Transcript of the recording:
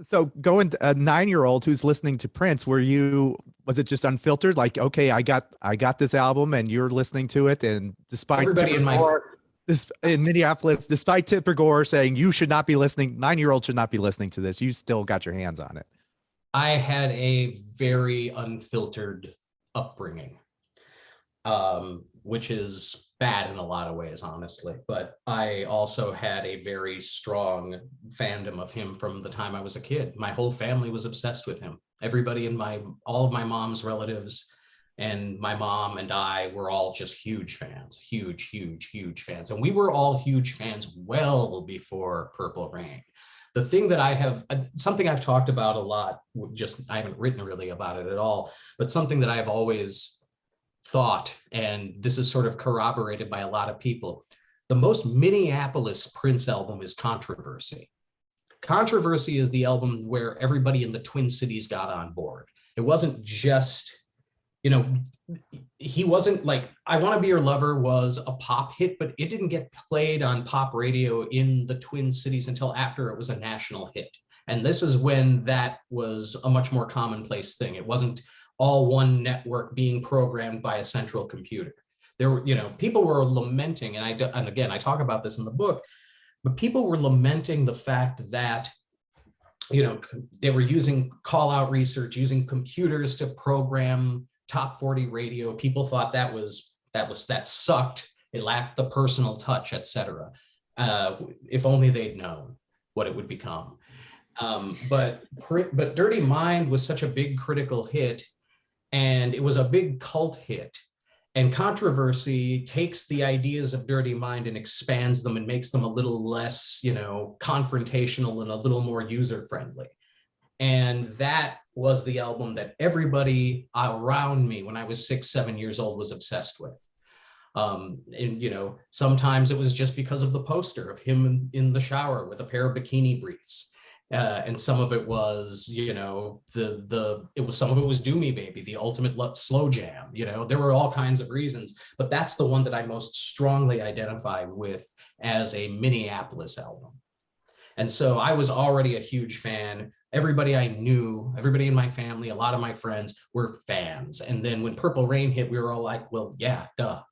So going a 9-year-old who's listening to Prince, was it just unfiltered? Like, okay, I got this album and you're listening to it. And despite Everybody Tipper in my Gore, this in Minneapolis, despite Tipper Gore saying you should not be listening, 9-year-old should not be listening to this, you still got your hands on it. I had a very unfiltered upbringing, which is bad in a lot of ways, honestly. But I also had a very strong fandom of him from the time I was a kid. My whole family was obsessed with him. Everybody in all of my mom's relatives and my mom and I were all just huge fans, huge, huge, huge fans. And we were all huge fans well before Purple Rain. The thing that something I've talked about a lot, just I haven't written really about it at all, but something that I've always thought, and this is sort of corroborated by a lot of people, the most Minneapolis Prince album is Controversy. Controversy is the album where everybody in the Twin Cities got on board. It wasn't just, he wasn't like, I Want to Be Your Lover was a pop hit, but it didn't get played on pop radio in the Twin Cities until after it was a national hit. And this is when that was a much more commonplace thing. It wasn't all one network being programmed by a central computer. There were, people were lamenting, and again, I talk about this in the book, but people were lamenting the fact that, they were using call out research, using computers to program top 40 radio. People thought that sucked. It lacked the personal touch, etc. If only they'd known what it would become. But Dirty Mind was such a big critical hit, and it was a big cult hit. And Controversy takes the ideas of Dirty Mind and expands them and makes them a little less, confrontational and a little more user-friendly. And that was the album that everybody around me when I was 6, 7 years old was obsessed with. And, sometimes it was just because of the poster of him in the shower with a pair of bikini briefs. And some of it was, some of it was Do Me Baby, the ultimate slow jam. There were all kinds of reasons, but that's the one that I most strongly identify with as a Minneapolis album. And so I was already a huge fan. Everybody I knew, everybody in my family, a lot of my friends were fans. And then when Purple Rain hit, we were all like, well, yeah, duh.